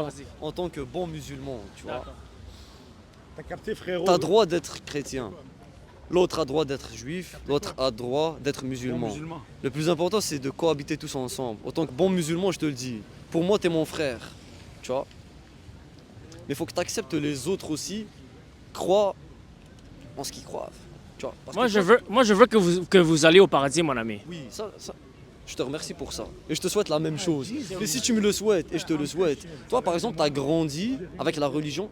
Vas-y. En tant que bon musulman, tu vois, D'accord. T'as capté, frérot? t'as droit d'être chrétien. L'autre a droit d'être juif, l'autre a droit d'être Bon musulman. musulman. Le plus important, c'est de cohabiter tous ensemble. En tant que bon musulman, je te le dis, pour moi, t'es mon frère, tu vois. Mais il faut que tu acceptes les autres aussi, croient en ce qu'ils croient, tu vois. Parce que Moi, je veux que vous alliez au paradis, mon ami. Oui, je te remercie pour ça. Et je te souhaite la même chose. Mais si tu me le souhaites, et je te le souhaite, toi, par exemple, tu as grandi avec la religion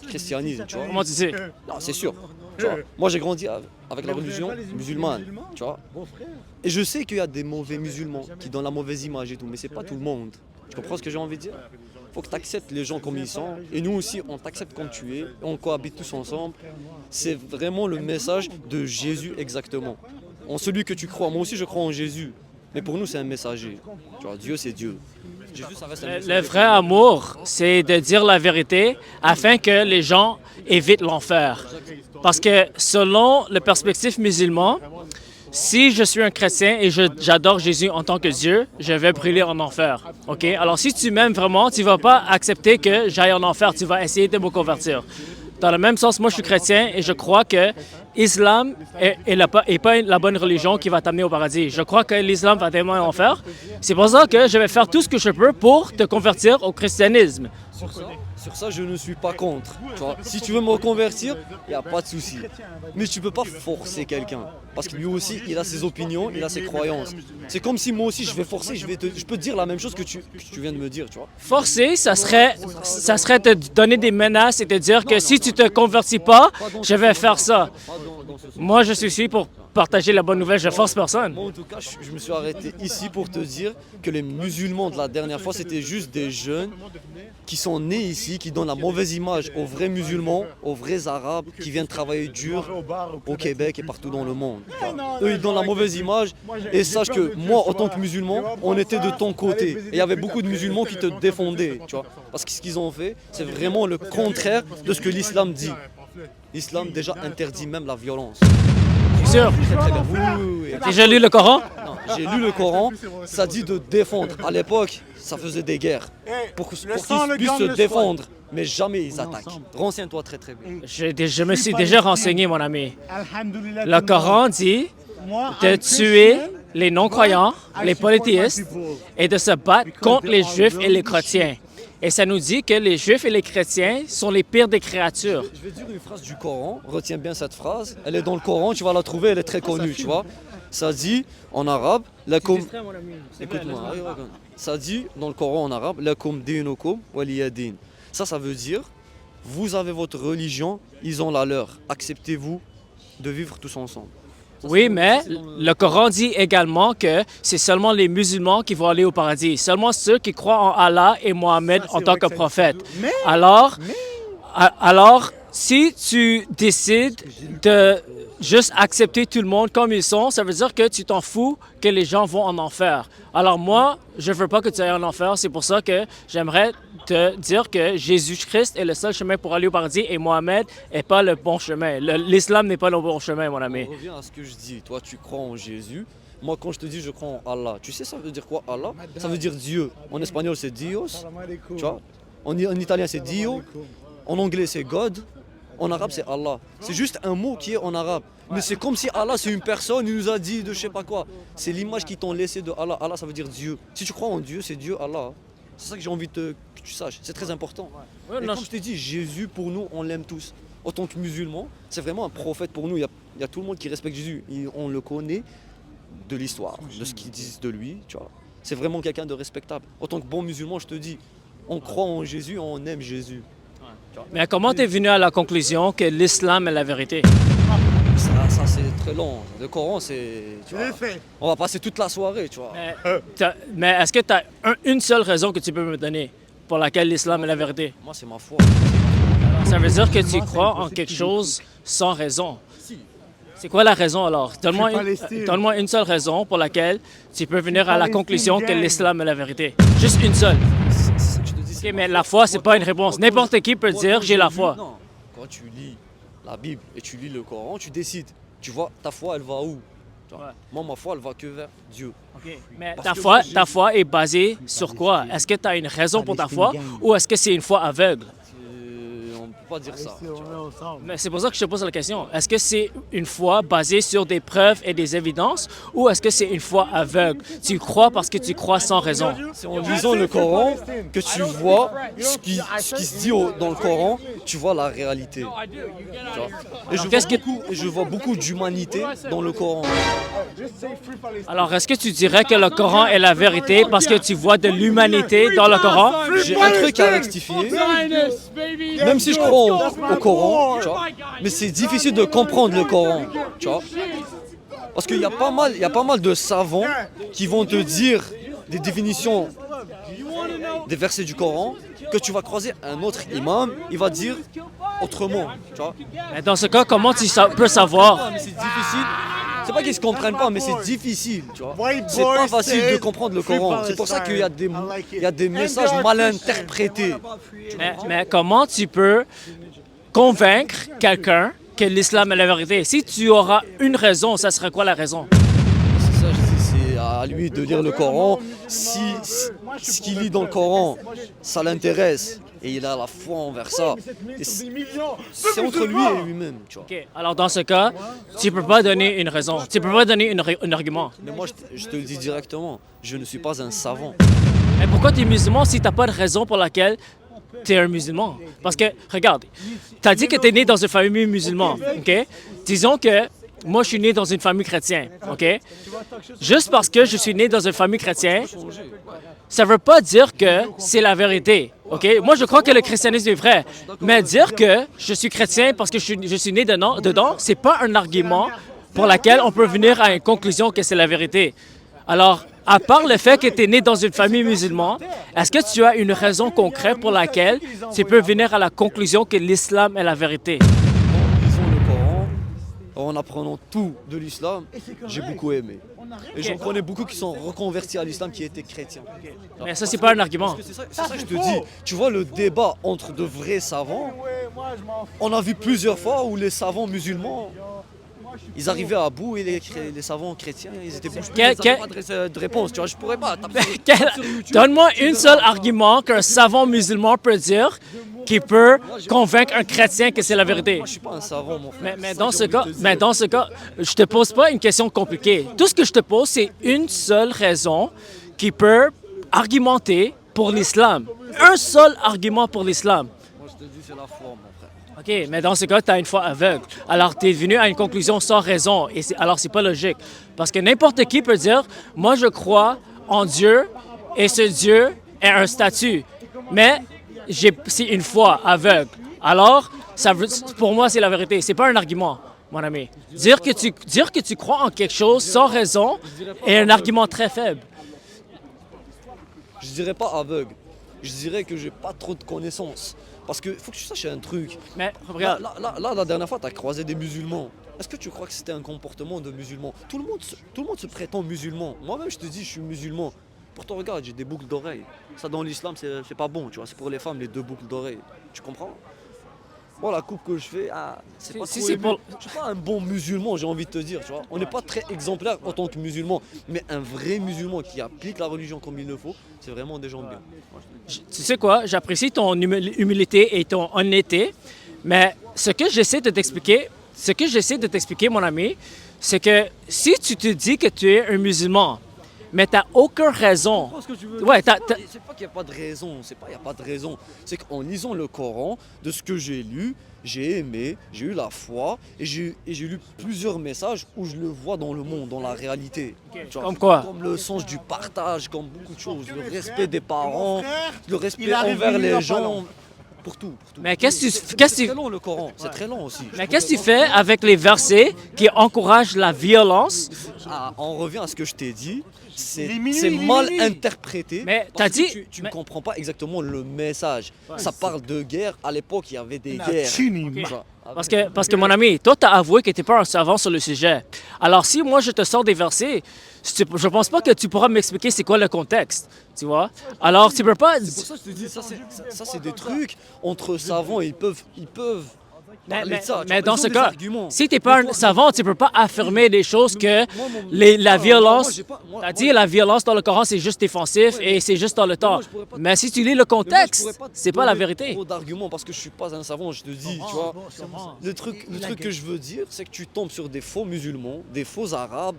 christianisme, tu vois. Comment tu sais? Non, c'est sûr. Tu vois. Moi, j'ai grandi avec la religion musulmane, tu vois. Bon frère. Et je sais qu'il y a des mauvais musulmans qui donnent la mauvaise image et tout, mais c'est pas tout le monde. Tu comprends ce que j'ai envie de dire? Faut que tu acceptes les gens comme ils sont, et nous aussi, on t'accepte comme tu es, et on cohabite tous ensemble. C'est vraiment le message de Jésus exactement. En celui que tu crois, moi aussi je crois en Jésus, mais pour nous c'est un messager. Tu vois, Dieu c'est Dieu. Jésus ça reste un Le messager. vrai amour, c'est de dire la vérité afin que les gens évitent l'enfer. Parce que selon le perspective musulman, si je suis un chrétien et j'adore Jésus en tant que Dieu, je vais brûler en enfer. OK? Alors si tu m'aimes vraiment, tu ne vas pas accepter que j'aille en enfer, tu vas essayer de me convertir. Dans le même sens, moi je suis chrétien et je crois que l'islam est pas la bonne religion qui va t'amener au paradis. Je crois que l'islam va t'amener en enfer. C'est pour ça que je vais faire tout ce que je peux pour te convertir au christianisme. Sur ça, je ne suis pas contre. Tu vois, si tu veux me reconvertir, il n'y a pas de souci. Mais tu peux pas forcer quelqu'un. Parce que lui aussi, il a ses opinions, il a ses croyances. C'est comme si moi aussi, je vais forcer, je peux te dire la même chose que tu viens de me dire, tu vois. Forcer, ça serait te donner des menaces et te dire que si tu te convertis pas, je vais faire ça. Moi, je suis ici pour partager la bonne nouvelle, je force personne. Moi, en tout cas, je me suis arrêté ici pour te dire que les musulmans de la dernière fois, c'était juste des jeunes qui sont nés ici, qui donnent la mauvaise image aux vrais musulmans, aux vrais arabes, qui viennent travailler dur au Québec et partout dans le monde. Eux, ils donnent la mauvaise image. Et sache que moi, en tant que musulman, on était de ton côté. Et il y avait beaucoup de musulmans qui te défendaient, tu vois. Parce que ce qu'ils ont fait, c'est vraiment le contraire de ce que l'islam dit. L'islam déjà interdit même la violence. Sûr. Très bien. Oui. J'ai déjà lu le Coran? Non, j'ai lu le Coran, ça dit de défendre. À l'époque, ça faisait des guerres. Pour qu'ils puissent se défendre, mais jamais ils attaquent. Renseigne-toi très bien. Je me suis déjà renseigné, mon ami. Le Coran dit de tuer les non-croyants, les polythéistes, et de se battre contre les juifs et les chrétiens. Et ça nous dit que les juifs et les chrétiens sont les pires des créatures. Je vais dire une phrase du Coran, retiens bien cette phrase. Elle est dans le Coran, tu vas la trouver, elle est très connue, tu vois. Ça dit en arabe, lakum. Écoute-moi, ça dit dans le Coran en arabe, lakum dinukum waliya din. Ça veut dire, vous avez votre religion, ils ont la leur. Acceptez-vous de vivre tous ensemble. Oui, mais le Coran dit également que c'est seulement les musulmans qui vont aller au paradis, seulement ceux qui croient en Allah et Mohammed en tant que prophète. Alors, si tu décides de juste accepter tout le monde comme ils sont, ça veut dire que tu t'en fous que les gens vont en enfer. Alors moi, je veux pas que tu ailles en enfer, c'est pour ça que j'aimerais te dire que Jésus-Christ est le seul chemin pour aller au paradis et Mohammed n'est pas le bon chemin. L'islam n'est pas le bon chemin, mon ami. On revient à ce que je dis. Toi, tu crois en Jésus. Moi, quand je te dis je crois en Allah, tu sais ça veut dire quoi Allah? Ça veut dire Dieu. En espagnol, c'est Dios. Tu vois? En italien, c'est Dio. En anglais, c'est God. En arabe, c'est Allah. C'est juste un mot qui est en arabe. Mais c'est comme si Allah, c'est une personne, il nous a dit de je sais pas quoi. C'est l'image qu'ils t'ont laissée de Allah. Allah, ça veut dire Dieu. Si tu crois en Dieu, c'est Dieu, Allah. C'est ça que j'ai envie que tu saches. C'est très important. Et comme je t'ai dit, Jésus, pour nous, on l'aime tous. En tant que musulmans, c'est vraiment un prophète pour nous. Il y a tout le monde qui respecte Jésus. On le connaît de l'histoire, de ce qu'ils disent de lui. Tu vois. C'est vraiment quelqu'un de respectable. En tant que bon musulman, je te dis, on croit en Jésus, on aime Jésus. Mais comment tu es venu à la conclusion que l'islam est la vérité? Ça c'est très long. Le Coran, c'est. On va passer toute la soirée, tu vois. Mais est-ce que tu as une seule raison que tu peux me donner pour laquelle l'islam est la vérité? Moi, c'est ma foi. Ça veut dire que tu crois en quelque chose sans raison. C'est quoi la raison alors? Donne-moi une seule raison pour laquelle tu peux venir à la conclusion que l'islam est la vérité. Juste une seule. Ok, mais la foi, c'est pas une réponse. N'importe qui peut dire j'ai la foi. Non. Quand tu lis la Bible et tu lis le Coran, tu décides. Tu vois, ta foi, elle va où? Tu vois. Ouais. Moi, ma foi, elle va que vers Dieu. Mais Parce ta foi est basée sur quoi? Est-ce que tu as une raison pour ta foi ou est-ce que c'est une foi aveugle? On ne peut pas dire ça. tu vois. Mais c'est pour ça que je te pose la question. Est-ce que c'est une foi basée sur des preuves et des évidences ou est-ce que c'est une foi aveugle? Tu crois parce que tu crois sans raison. C'est en lisant le Coran que tu vois ce qui se dit dans le Coran, tu vois la réalité. Tu vois. Et je vois beaucoup d'humanité dans le Coran. Alors, est-ce que tu dirais que le Coran est la vérité parce que tu vois de l'humanité dans le Coran? J'ai un truc à rectifier. Même si je crois au Coran, tu vois, mais c'est difficile de comprendre le Coran. Tu vois. Parce qu'il y a pas mal de savants qui vont te dire des définitions des versets du Coran que tu vas croiser un autre imam, il va dire autrement. Tu vois. Mais dans ce cas, comment tu peux savoir? Mais c'est difficile. C'est pas qu'ils se comprennent pas, mais c'est difficile, tu vois. C'est pas facile de comprendre le Coran. C'est pour ça qu'il y a des messages mal interprétés. Mais comment tu peux convaincre quelqu'un que l'islam est la vérité? Si tu auras une raison, ça serait quoi la raison? C'est ça, je dis, c'est à lui de lire le Coran. Si ce qu'il lit dans le Coran, ça l'intéresse et il a la foi envers ça, et c'est entre lui et lui-même, tu vois. OK. Alors, dans ce cas, tu peux pas donner une raison. Tu peux pas donner un argument. Mais moi, je te le dis directement, je ne suis pas un savant. Mais pourquoi tu es musulman si tu n'as pas de raison pour laquelle tu es un musulman? Parce que, regarde, tu as dit que tu es né dans une famille musulmane, OK? Disons que moi, je suis né dans une famille chrétienne, OK? Juste parce que je suis né dans une famille chrétienne, ça ne veut pas dire que c'est la vérité, OK? Moi, je crois que le christianisme est vrai, mais dire que je suis chrétien parce que je suis né dedans, c'est pas un argument pour lequel on peut venir à une conclusion que c'est la vérité. Alors, à part le fait que tu es né dans une famille musulmane, est-ce que tu as une raison concrète pour laquelle tu peux venir à la conclusion que l'islam est la vérité? En lisant le Coran, en apprenant tout de l'islam, j'ai beaucoup aimé. Et j'en connais beaucoup qui sont reconvertis à l'islam qui étaient chrétiens. Mais ça, c'est pas un argument. C'est ça que je te dis. Tu vois le débat entre de vrais savants, on a vu plusieurs fois où les savants musulmans, ils arrivaient à bout et les savants chrétiens, ils étaient bouche bée, ils n'avaient pas de réponse. Tu vois, je pourrais pas taper sur YouTube. Donne-moi un seul argument qu'un savant musulman peut dire qui peut convaincre un chrétien que c'est la vérité. Moi, je suis pas un savant, mon frère. Mais dans ce cas, je te pose pas une question compliquée. Tout ce que je te pose, c'est une seule raison qui peut argumenter pour l'islam. Un seul argument pour l'islam. Moi, je te dis, c'est la foi, mon frère. OK, mais dans ce cas, tu as une foi aveugle. Alors, tu es venu à une conclusion sans raison. Alors, c'est pas logique. Parce que n'importe qui peut dire, moi, je crois en Dieu et ce Dieu est un statut. Mais c'est une foi aveugle. Alors, pour moi, c'est la vérité. C'est pas un argument, mon ami. Dire que tu crois en quelque chose sans raison est un argument très faible. Je dirais pas aveugle. Je dirais que j'ai pas trop de connaissances. Parce que faut que tu saches un truc. Mais regarde, Là, la dernière fois, tu as croisé des musulmans. Est-ce que tu crois que c'était un comportement de musulman? Tout le monde se prétend musulman. Moi-même, je te dis, je suis musulman. Pourtant, regarde, j'ai des boucles d'oreilles. Ça, dans l'islam, c'est pas bon, tu vois. C'est pour les femmes, les 2 boucles d'oreilles. Tu comprends? Bon, la coupe que je fais, c'est pas Si trop c'est élevé. pour- Je suis pas un bon musulman, j'ai envie de te dire, tu vois. On n'est pas très exemplaire en tant que musulman. Mais un vrai musulman qui applique la religion comme il le faut, c'est vraiment des gens bien. tu sais quoi, j'apprécie ton humilité et ton honnêteté, mais ce que j'essaie de t'expliquer, mon ami, c'est que si tu te dis que tu es un musulman, mais tu n'as aucune raison. Ce que tu veux Ouais, dire, c'est pas qu'il n'y a pas de raison, il n'y a pas de raison. C'est qu'en lisant le Coran, de ce que j'ai lu, j'ai aimé, j'ai eu la foi et j'ai lu plusieurs messages où je le vois dans le monde, dans la réalité. Tu vois, Comme quoi? Comme le sens du partage, comme beaucoup de choses, le respect des parents, le respect il arrive envers une les heure gens, pendant. pour tout. Mais qu'est-ce que C'est tu très long le Coran, c'est très long aussi. mais qu'est-ce que tu fais avec les versets qui encouragent la violence? On revient à ce que je t'ai dit. C'est Il est minuit, c'est il est mal minuit. interprété. Mais parce t'as dit- que tu ne mais- comprends pas exactement le message. Ça parle de guerre. À l'époque, il y avait des Na guerres. chini, Tu ma- vois. Parce que mon ami, toi, tu as avoué que tu n'es pas un savant sur le sujet. Alors, si moi, je te sors des versets, je pense pas que tu pourras m'expliquer c'est quoi le contexte, tu vois? Alors, tu peux pas... C'est pour ça que je te dis, ça c'est des trucs entre savants, ils peuvent parler de ça. Tu mais vois, dans ils ce ont des cas, arguments. si tu n'es pas un savant, tu ne peux pas affirmer des choses que la moi, violence. j'ai pas- moi- Tu as moi- dit la violence dans le Coran, c'est juste défensif et c'est juste dans le temps. moi, je pourrais pas- Mais si tu lis le Mais moi, je contexte, pourrais pas te c'est pas la donner vérité. trop d'arguments parce que je suis pas un savant, je te dis, tu vois. Le truc que je veux dire, c'est que tu tombes sur des faux musulmans, des faux arabes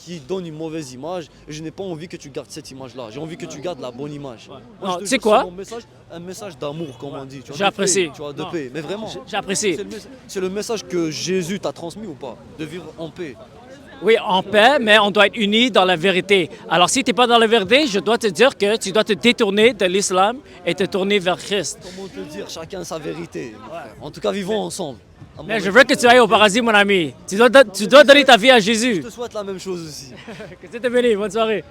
qui donnent une mauvaise image et je n'ai pas envie que tu gardes cette image-là. J'ai envie que tu gardes la bonne image. Moi, Non, je te tu sais jure, quoi? c'est mon message, un message d'amour, comme on dit. tu vois, de J'apprécie. paix, Tu vois, de Non. paix. Mais vraiment, J'apprécie. c'est le message que Jésus t'a transmis ou pas? De vivre en paix. Oui, en paix, mais on doit être unis dans la vérité. Alors, si tu n'es pas dans la vérité, je dois te dire que tu dois te détourner de l'islam et te tourner vers Christ. Comment te dire, chacun sa vérité. mon frère. En tout cas, vivons ensemble. À mon Mais je avis. veux que tu ailles au paradis, mon ami. Tu dois donner ta vie à Jésus. Je te souhaite la même chose aussi. Que Dieu te bénisse. Bonne soirée.